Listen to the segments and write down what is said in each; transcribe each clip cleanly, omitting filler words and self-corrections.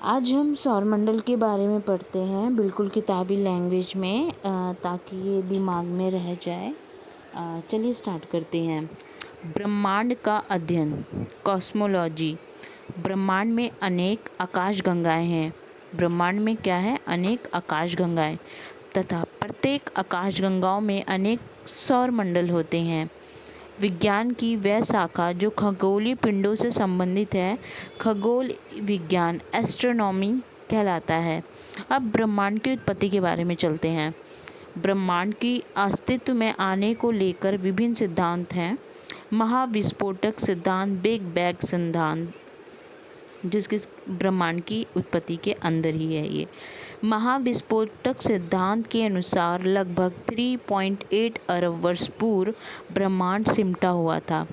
आज हम सौरमंडल के बारे में पढ़ते हैं, बिल्कुल किताबी लैंग्वेज में, ताकि ये दिमाग में रह जाए। चलिए स्टार्ट करते हैं। ब्रह्मांड का अध्ययन, कॉस्मोलॉजी। ब्रह्मांड में अनेक आकाशगंगाएं हैं। ब्रह्मांड में क्या है? अनेक आकाशगंगाएं, तथा प्रत्येक आकाशगंगाओं में अनेक सौरमंडल होते हैं। विज्ञान की वह शाखा जो खगोलीय पिंडों से संबंधित है, खगोल विज्ञान, एस्ट्रोनॉमी कहलाता है। अब ब्रह्मांड की उत्पत्ति के बारे में चलते हैं। ब्रह्मांड की अस्तित्व में आने को लेकर विभिन्न सिद्धांत हैं। महाविस्फोटक सिद्धांत, बिग बैंग सिद्धांत, जिसके ब्रह्मांड की उत्पत्ति के अंदर ही है ये। महाविस्फोटक सिद्धांत के अनुसार लगभग 3.8 अरब वर्ष पूर्व ब्रह्मांड सिमटा हुआ था।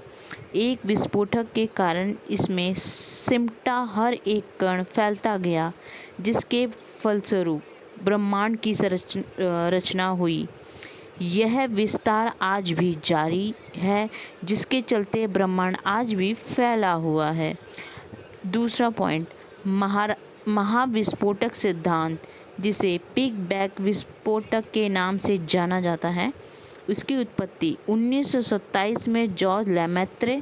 एक विस्फोटक के कारण इसमें सिमटा हर एक कण फैलता गया, जिसके फलस्वरूप ब्रह्मांड की रचना हुई। यह विस्तार आज भी जारी है, जिसके चलते ब्रह्मांड आज भी फैला हुआ है। दूसरा पॉइंट, महाविस्फोटक सिद्धांत, जिसे बिग बैंग विस्फोटक के नाम से जाना जाता है, उसकी उत्पत्ति 1927 में जॉर्ज लेमैत्रे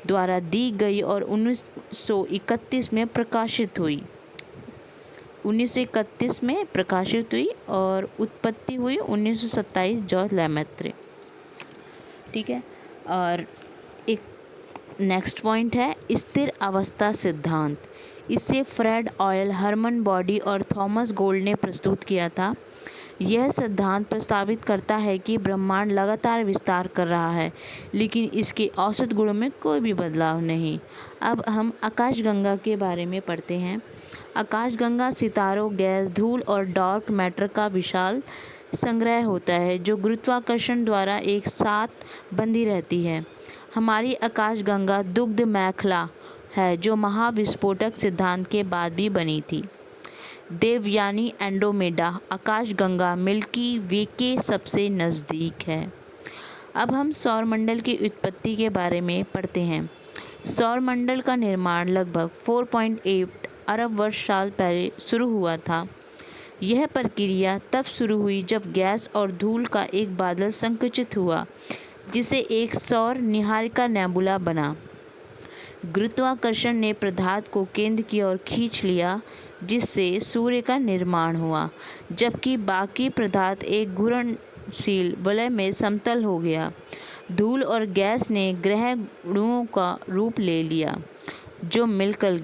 द्वारा दी गई और 1931 में प्रकाशित हुई। 1931 में प्रकाशित हुई और उत्पत्ति हुई 1927 जॉर्ज लेमैत्रे। ठीक है। और एक नेक्स्ट पॉइंट है स्थिर अवस्था सिद्धांत। इसे फ्रेड ऑयल, हरमन बॉडी और थॉमस गोल्ड ने प्रस्तुत किया था। यह सिद्धांत प्रस्तावित करता है कि ब्रह्मांड लगातार विस्तार कर रहा है, लेकिन इसके औसत गुणों में कोई भी बदलाव नहीं। अब हम आकाशगंगा के बारे में पढ़ते हैं। आकाशगंगा सितारों, गैस, धूल और डार्क मैटर का विशाल संग्रह होता है, जो गुरुत्वाकर्षण द्वारा एक साथ बंधी रहती है। हमारी आकाशगंगा दुग्ध मेखला है, जो महाविस्फोटक सिद्धांत के बाद भी बनी थी। देवयानी एंड्रोमेडा आकाशगंगा मिल्की वे के सबसे नज़दीक है। अब हम सौरमंडल की उत्पत्ति के बारे में पढ़ते हैं। सौरमंडल का निर्माण लगभग 4.8 अरब वर्ष साल पहले शुरू हुआ था। यह प्रक्रिया तब शुरू हुई जब गैस और धूल का एक बादल संकुचित हुआ, जिसे एक सौर निहारिका नेबुला बना। गुरुत्वाकर्षण ने पदार्थ को केंद्र की ओर खींच लिया, जिससे सूर्य का निर्माण हुआ, जबकि बाकी पदार्थ एक घूर्णनशील वलय में समतल हो गया। धूल और गैस ने ग्रहों का रूप ले लिया, जो मिलकर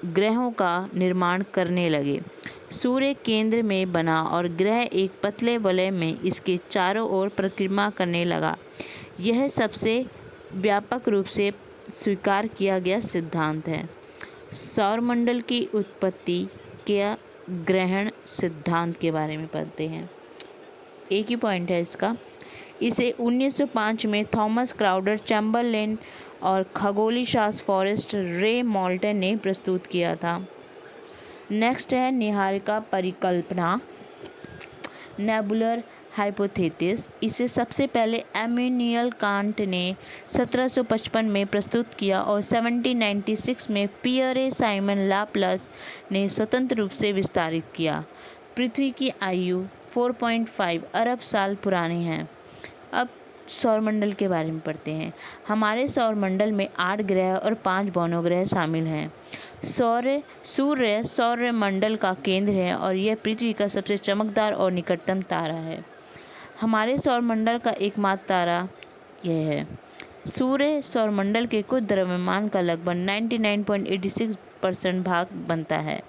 ग्रहों का निर्माण करने लगे। सूर्य केंद्र में बना और ग्रह एक पतले वलय में इसके चारों ओर परिक्रमा करने लगा। यह सबसे व्यापक रूप से स्वीकार किया गया सिद्धांत है। सौरमंडल की उत्पत्ति के ग्रहण सिद्धांत के बारे में पढ़ते हैं। एक ही पॉइंट है इसका। इसे 1905 में थॉमस क्राउडर चैम्बरलेन और खगोलीय शास्त्र फॉरेस्ट रे मोल्टन ने प्रस्तुत किया था। नेक्स्ट है निहारिका परिकल्पना, नेबुलर हाइपोथेसिस। इसे सबसे पहले इमैनुएल कांट ने 1755 में प्रस्तुत किया और 1796 में पियरे साइमन लाप्लास ने स्वतंत्र रूप से विस्तारित किया। पृथ्वी की आयु 4.5 अरब साल पुरानी है। अब सौरमंडल के बारे में पढ़ते हैं। हमारे सौरमंडल में 8 ग्रह और 5 उपग्रह शामिल हैं। सूर्य सौरमंडल का केंद्र है और यह पृथ्वी का सबसे चमकदार और निकटतम तारा है। हमारे सौरमंडल का एकमात्र तारा यह है। सूर्य सौरमंडल के कुल द्रव्यमान का लगभग 99.86% भाग बनता है।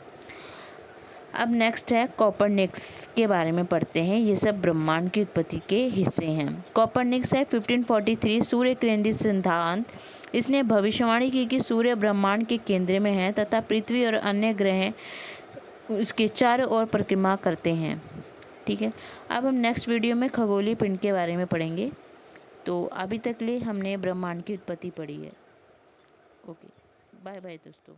अब नेक्स्ट है कोपरनिकस के बारे में पढ़ते हैं। ये सब ब्रह्मांड की उत्पत्ति के हिस्से हैं। कोपरनिकस है 1543 सूर्य केंद्रित सिद्धांत। इसने भविष्यवाणी की कि सूर्य ब्रह्मांड के केंद्र में है तथा पृथ्वी और अन्य ग्रह उसके चारों ओर परिक्रमा करते हैं। ठीक है। अब हम नेक्स्ट वीडियो में खगोलीय पिंड के बारे में पढ़ेंगे। तो अभी तक लिए हमने ब्रह्मांड की उत्पत्ति पढ़ी है। ओके, बाय बाय दोस्तों।